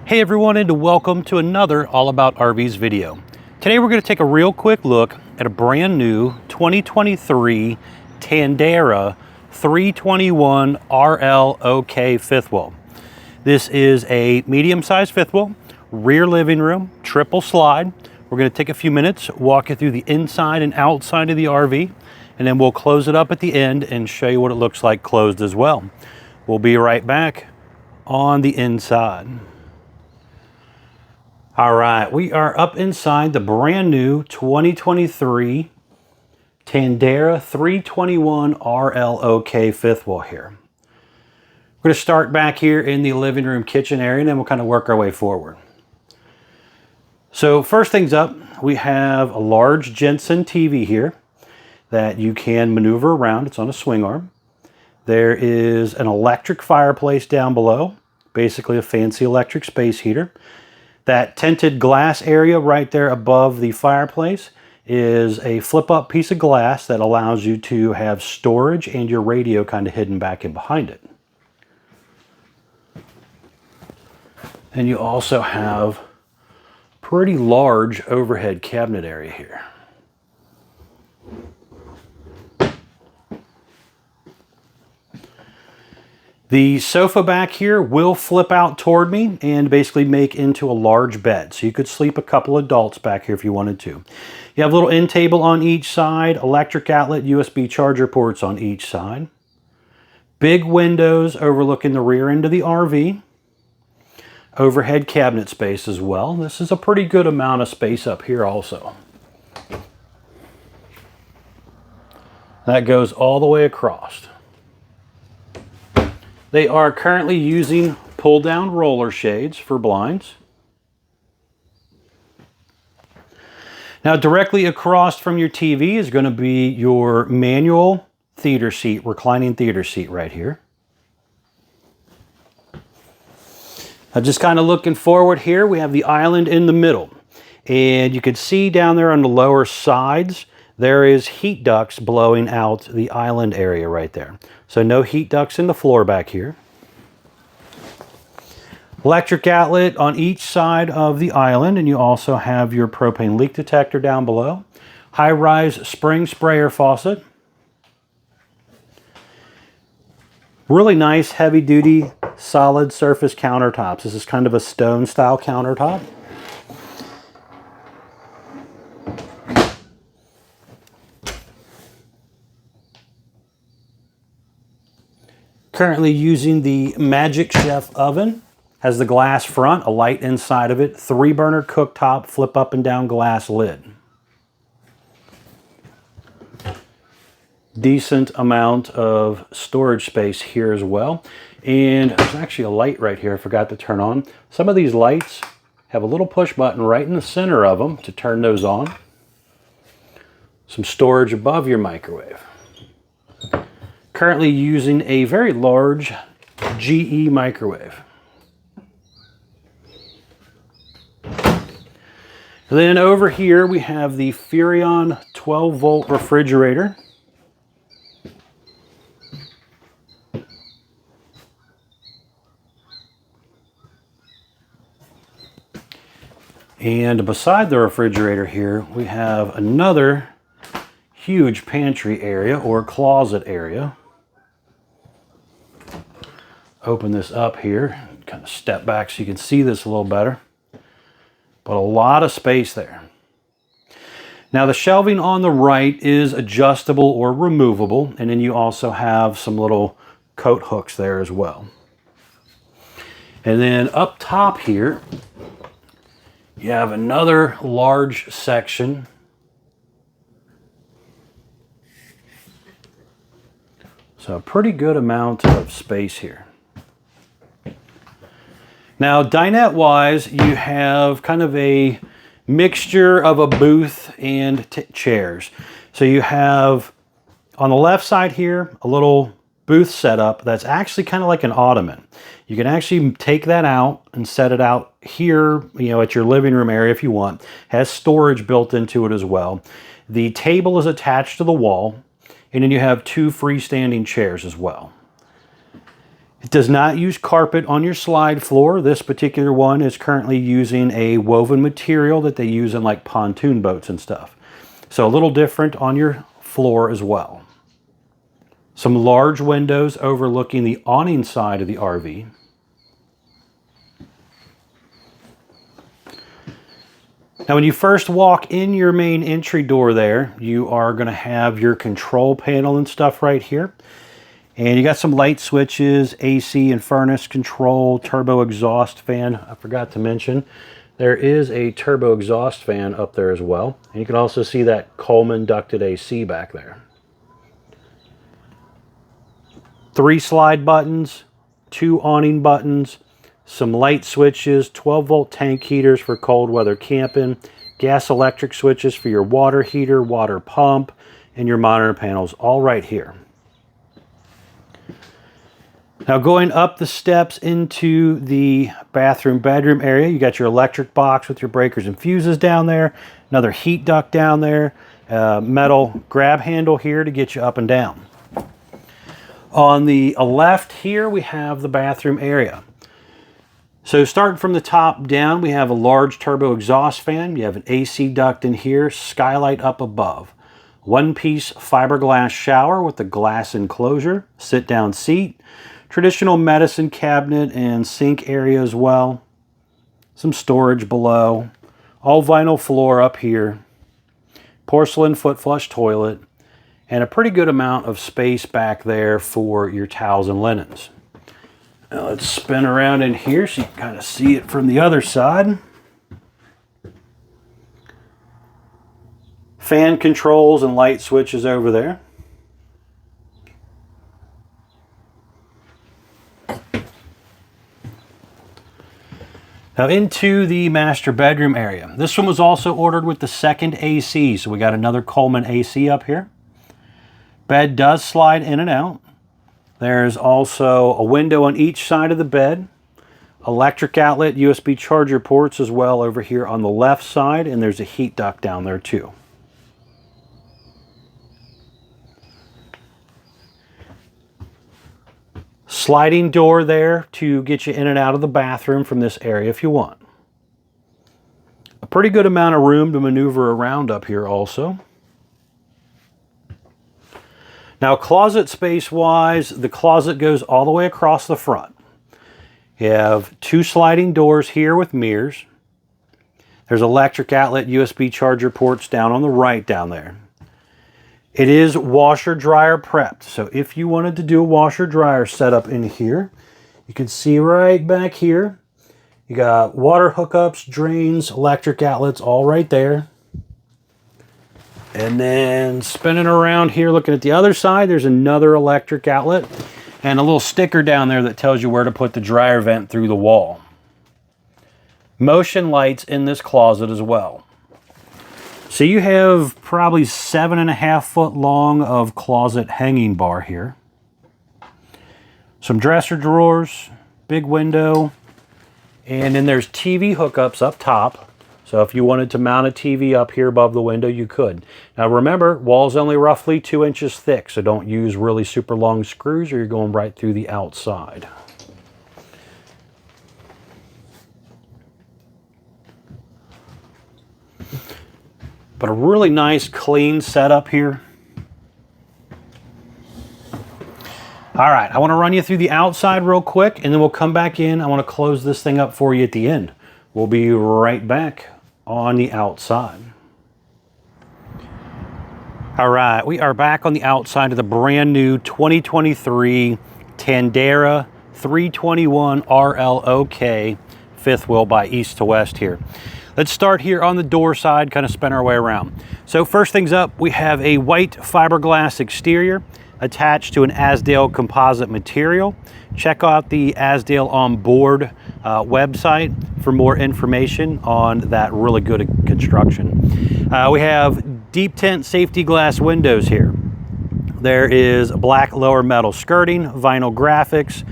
Hey everyone, and welcome to another All About RVs video. Today we're going to take a real quick look at a brand new 2023 Tandara 321RLOK fifth wheel. This is a medium-sized fifth wheel, rear living room, triple slide. We're going to take a few minutes, walk you through the inside and outside of the RV, and then we'll close it up at the end and show you what it looks like closed as well. We'll be right back on the inside. All right, we are up inside the brand new 2023 Tandara 321RLOK fifth wheel here. We're going to start back here in the living room kitchen area, and then we'll kind of work our way forward. So first things up, we have a large Jensen TV here that you can maneuver around. It's on a swing arm. There is an electric fireplace down below, basically a fancy electric space heater. That tinted glass area right there above the fireplace is a flip-up piece of glass that allows you to have storage and your radio kind of hidden back in behind it. And you also have pretty large overhead cabinet area here. The sofa back here will flip out toward me and basically make into a large bed. So you could sleep a couple adults back here if you wanted to. You have a little end table on each side, electric outlet, USB charger ports on each side. Big windows overlooking the rear end of the RV. Overhead cabinet space as well. This is a pretty good amount of space up here also. That goes all the way across. They are currently using pull-down roller shades for blinds. Now directly across from your TV is going to be your manual theater seat, reclining theater seat right here. Now just kind of looking forward here, we have the island in the middle. And you can see down there on the lower sides, there is heat ducts blowing out the island area right there. So no heat ducts in the floor back here. Electric outlet on each side of the island, and you also have your propane leak detector down below. High-rise spring sprayer faucet. Really nice heavy-duty solid surface countertops. This is kind of a stone style countertop. Currently using the Magic Chef oven. Has the glass front, a light inside of it, 3-burner cooktop, flip up and down glass lid. Decent amount of storage space here as well. And there's actually a light right here I forgot to turn on. Some of these lights have a little push button right in the center of them to turn those on. Some storage above your microwave. Currently using a very large GE microwave. Then over here we have the Furrion 12-volt refrigerator. And beside the refrigerator here, we have another huge pantry area or closet area. Open this up here, kind of step back so you can see this a little better. But a lot of space there. Now the shelving on the right is adjustable or removable, and then you also have some little coat hooks there as well. And then up top here, you have another large section. So a pretty good amount of space here. Now, dinette-wise, you have kind of a mixture of a booth and chairs. So you have, on the left side here, a little booth setup that's actually kind of like an ottoman. You can actually take that out and set it out here, at your living room area if you want. Has storage built into it as well. The table is attached to the wall, and then you have 2 freestanding chairs as well. It does not use carpet on your slide floor. This particular one is currently using a woven material that they use in like pontoon boats and stuff. So a little different on your floor as well. Some large windows overlooking the awning side of the RV. Now when you first walk in your main entry door there, you are going to have your control panel and stuff right here. And you got some light switches, AC and furnace control, turbo exhaust fan. I forgot to mention, there is a turbo exhaust fan up there as well. And you can also see that Coleman ducted AC back there. 3 slide buttons, 2 awning buttons, some light switches, 12-volt tank heaters for cold weather camping, gas electric switches for your water heater, water pump, and your monitor panels, all right here. Now going up the steps into the bedroom area, you got your electric box with your breakers and fuses down there, another heat duct down there, metal grab handle here to get you up and down. On the left here, we have the bathroom area. So starting from the top down, we have a large turbo exhaust fan. You have an AC duct in here, skylight up above. One-piece fiberglass shower with a glass enclosure, sit-down seat, traditional medicine cabinet and sink area as well. Some storage below. All vinyl floor up here. Porcelain foot flush toilet. And a pretty good amount of space back there for your towels and linens. Now let's spin around in here so you can kind of see it from the other side. Fan controls and light switches over there. Now into the master bedroom area. This one was also ordered with the second AC, so we got another Coleman AC up here. Bed does slide in and out. There's also a window on each side of the bed. Electric outlet, USB charger ports as well over here on the left side, and there's a heat duct down there too. Sliding door there to get you in and out of the bathroom from this area if you want. A pretty good amount of room to maneuver around up here also. Now closet space wise, the closet goes all the way across the front. You have 2 sliding doors here with mirrors. There's electric outlet USB charger ports down on the right down there. It is washer dryer prepped, so if you wanted to do a washer dryer setup in here, you can see right back here, you got water hookups, drains, electric outlets all right there. And then spinning around here, looking at the other side, there's another electric outlet and a little sticker down there that tells you where to put the dryer vent through the wall. Motion lights in this closet as well. So you have probably 7.5 foot long of closet hanging bar here. Some dresser drawers, big window, and then there's TV hookups up top. So if you wanted to mount a TV up here above the window, you could. Now remember, wall's only roughly 2 inches thick, so don't use really super long screws or you're going right through the outside. But a really nice clean setup here. All right, I want to run you through the outside real quick and then we'll come back in. I want to close this thing up for you at the end. We'll be right back on the outside. All right, we are back on the outside of the brand new 2023 Tandara 321RLOK fifth wheel by East to West here. Let's start here on the door side, kind of spin our way around. So first things up, we have a white fiberglass exterior attached to an Azdel composite material. Check out the Azdel on board website for more information on that really good construction. We have deep tint safety glass windows here. There is black lower metal skirting, vinyl graphics,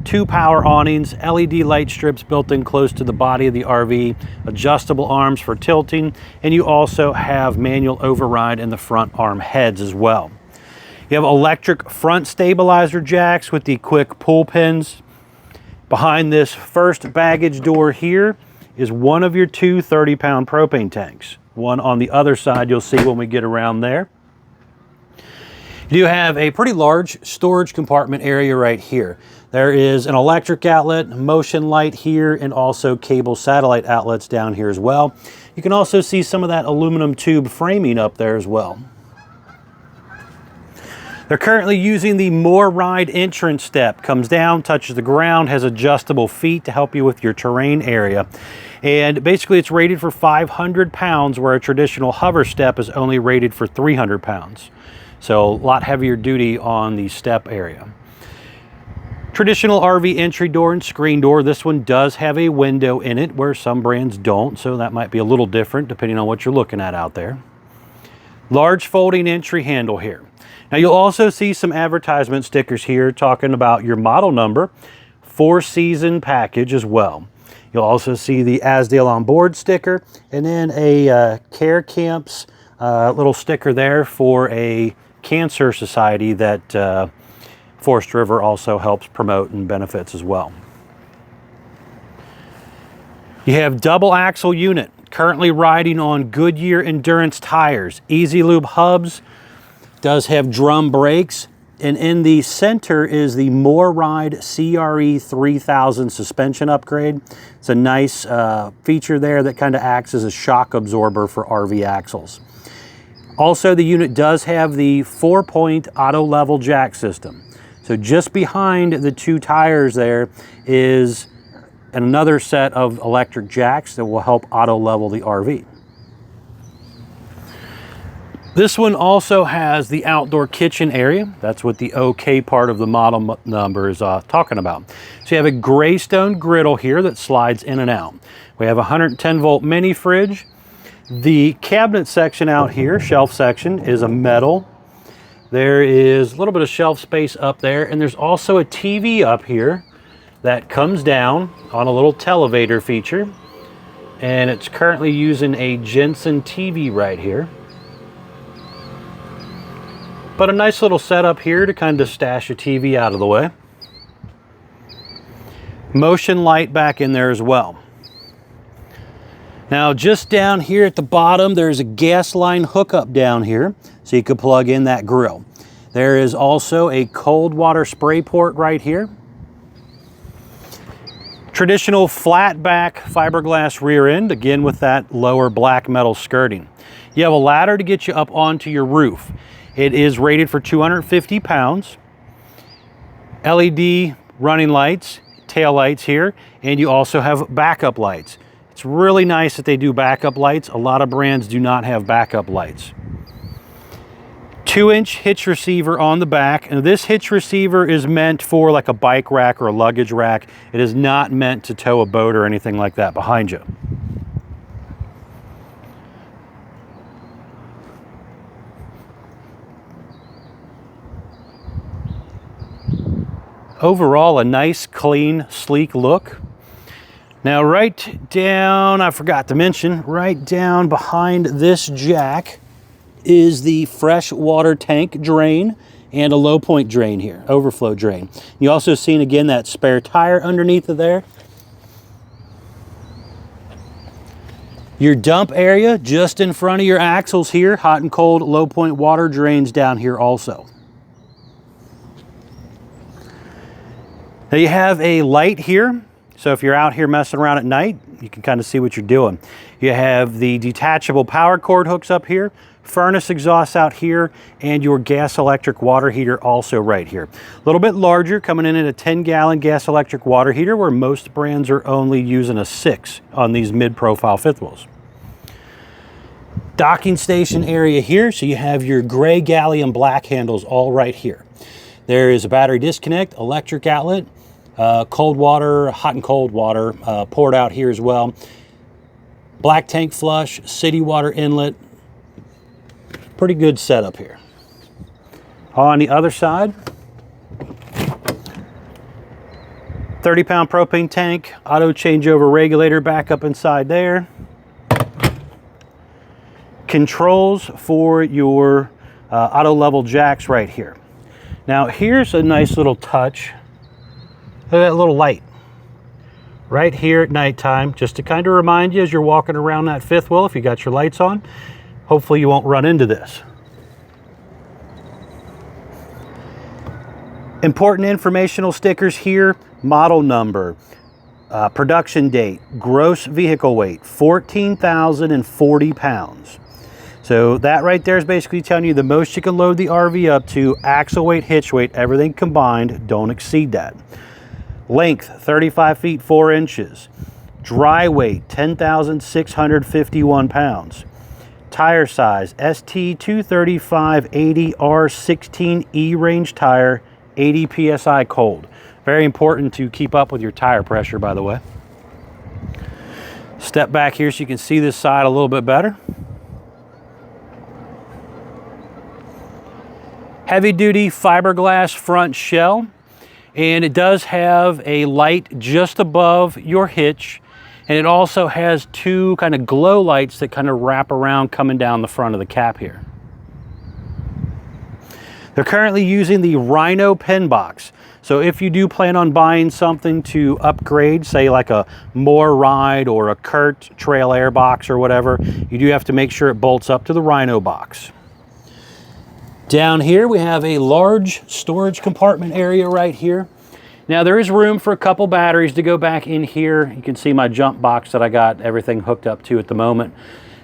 2 power awnings, LED light strips built in close to the body of the RV, adjustable arms for tilting, and you also have manual override in the front arm heads as well. You You have electric front stabilizer jacks with the quick pull pins. Behind this first baggage door here is one of your two 30-pound propane tanks. One on the other side you'll see when we get around there. You do have a pretty large storage compartment area right here. There is an electric outlet, motion light here, and also cable satellite outlets down here as well. You can also see some of that aluminum tube framing up there as well. They're currently using the More Ride entrance step. Comes down, touches the ground, has adjustable feet to help you with your terrain area. And basically it's rated for 500 pounds where a traditional hover step is only rated for 300 pounds. So a lot heavier duty on the step area. Traditional RV entry door and screen door. This one does have a window in it where some brands don't, so that might be a little different depending on what you're looking at out there. Large folding entry handle here. Now you'll also see some advertisement stickers here talking about your model number, 4-season package as well. You'll also see the Asdale on board sticker, and then a Care Camps little sticker there for a cancer society that Forest River also helps promote and benefits as well. You have double axle unit, currently riding on Goodyear Endurance tires, Easy Lube hubs, does have drum brakes, and in the center is the More Ride CRE 3000 suspension upgrade. It's a nice feature there that kind of acts as a shock absorber for RV axles. Also, the unit does have the 4-point auto level jack system. So just behind the two tires there is another set of electric jacks that will help auto level the RV. This one also has the outdoor kitchen area. That's what the OK part of the model number is talking about. So you have a gray stone griddle here that slides in and out. We have a 110 volt mini fridge. The cabinet section out here, shelf section, is a metal. There is a little bit of shelf space up there, and there's also a TV up here that comes down on a little televator feature, and it's currently using a Jensen TV right here. But a nice little setup here to kind of stash a TV out of the way. Motion light back in there as well. Now just down here at the bottom, there's a gas line hookup down here, so you could plug in that grill. There is also a cold water spray port right here. Traditional flat back fiberglass rear end, again with that lower black metal skirting. You have a ladder to get you up onto your roof. It is rated for 250 pounds. LED running lights, tail lights here, and you also have backup lights. It's really nice that they do backup lights. A lot of brands do not have backup lights. 2-inch hitch receiver on the back, and this hitch receiver is meant for like a bike rack or a luggage rack. It is not meant to tow a boat or anything like that behind you. Overall, a nice, clean, sleek look. Now right down, I forgot to mention, right down behind this jack is the fresh water tank drain and a low point drain here, overflow drain. You also seen again that spare tire underneath of there. Your dump area just in front of your axles here, hot and cold low point water drains down here also. Now you have a light here. So if you're out here messing around at night, you can kind of see what you're doing. You have the detachable power cord hooks up here, furnace exhaust out here, and your gas electric water heater also right here. A little bit larger, coming in at a 10-gallon gas electric water heater, where most brands are only using a 6 on these mid-profile fifth wheels. Docking station area here, so you have your gray gallium black handles all right here. There is a battery disconnect, electric outlet, cold water, hot and cold water poured out here as well. Black tank flush, city water inlet. Pretty good setup here. On the other side, 30-pound propane tank, auto changeover regulator back up inside there. Controls for your auto level jacks right here. Now here's a nice little touch. Look at that little light right here at nighttime, just to kind of remind you as you're walking around that fifth wheel, if you got your lights on, hopefully you won't run into this. Important informational stickers here: model number, production date, gross vehicle weight, 14,040 pounds. So that right there is basically telling you the most you can load the RV up to, axle weight, hitch weight, everything combined, don't exceed that. Length, 35 feet 4 inches. Dry weight, 10,651 pounds. Tire size, ST235/80R16 E-range tire, 80 PSI cold. Very important to keep up with your tire pressure, by the way. Step back here so you can see this side a little bit better. Heavy duty fiberglass front shell, and it does have a light just above your hitch, and it also has two kind of glow lights that kind of wrap around coming down the front of the cap here. They're currently using the Rhino pen box. So if you do plan on buying something to upgrade, say like a More Ride or a Kurt Trail Air box or whatever, you do have to make sure it bolts up to the Rhino box. Down here we have a large storage compartment area right here. Now there is room for a couple batteries to go back in here. You can see my jump box that I got everything hooked up to at the moment.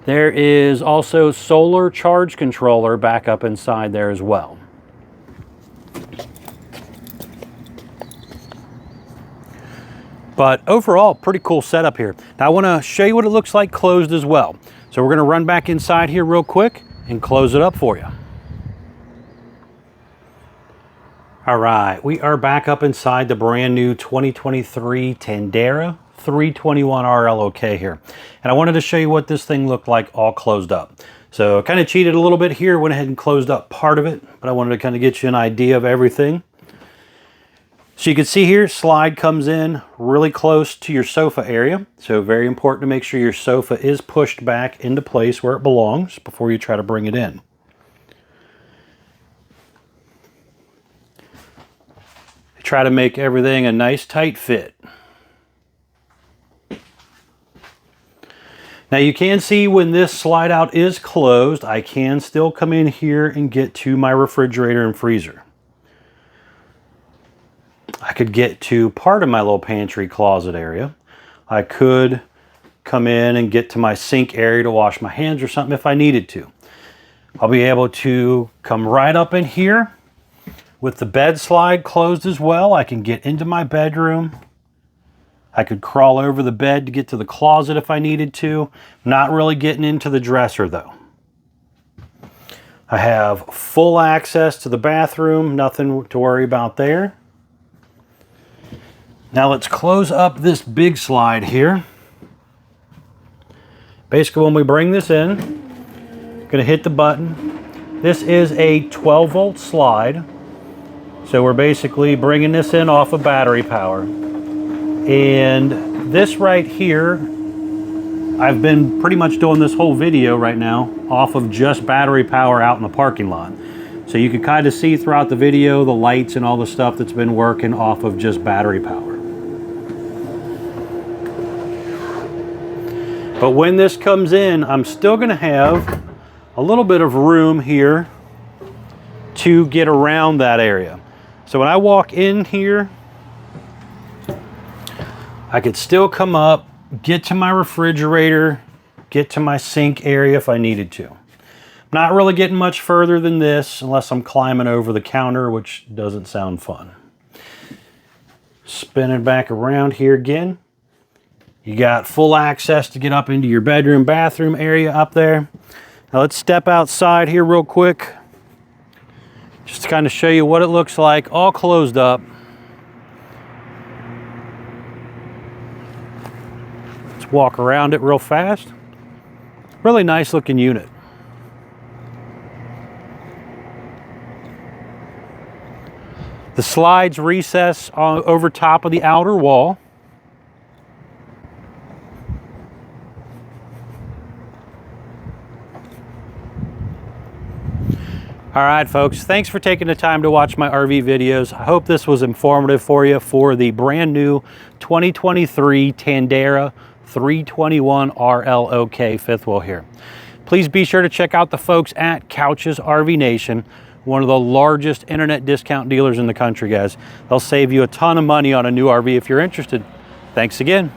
There is also solar charge controller back up inside there as well. But overall, pretty cool setup here. Now I want to show you what it looks like closed as well. So we're going to run back inside here real quick and close it up for you. All right, we are back up inside the brand new 2023 Tandara 321RLOK here. And I wanted to show you what this thing looked like all closed up. So I kind of cheated a little bit here, went ahead and closed up part of it, but I wanted to kind of get you an idea of everything. So you can see here, slide comes in really close to your sofa area. So very important to make sure your sofa is pushed back into place where it belongs before you try to bring it in. Try to make everything a nice tight fit. Now you can see when this slide out is closed, I can still come in here and get to my refrigerator and freezer. I could get to part of my little pantry closet area. I could come in and get to my sink area to wash my hands or something if I needed to. I'll be able to come right up in here. With the bed slide closed as well, I can get into my bedroom. I could crawl over the bed to get to the closet if I needed to. Not really getting into the dresser though. I have full access to the bathroom, nothing to worry about there. Now let's close up this big slide here. Basically when we bring this in, gonna hit the button. This is a 12-volt slide. So we're basically bringing this in off of battery power. And this right here, I've been pretty much doing this whole video right now off of just battery power out in the parking lot. So you can kind of see throughout the video the lights and all the stuff that's been working off of just battery power. But when this comes in, I'm still gonna have a little bit of room here to get around that area. So when I walk in here, I could still come up, get to my refrigerator, get to my sink area if I needed to. Not really getting much further than this unless I'm climbing over the counter, which doesn't sound fun. Spinning back around here again. You got full access to get up into your bedroom, bathroom area up there. Now let's step outside here real quick. Just to kind of show you what it looks like, all closed up. Let's walk around it real fast. Really nice looking unit. The slides recess over top of the outer wall. All right, folks, thanks for taking the time to watch my RV videos. I hope this was informative for you for the brand new 2023 Tandara 321RLOK fifth wheel here. Please be sure to check out the folks at Couch's RV Nation, one of the largest internet discount dealers in the country, guys. They'll save you a ton of money on a new RV if you're interested. Thanks again.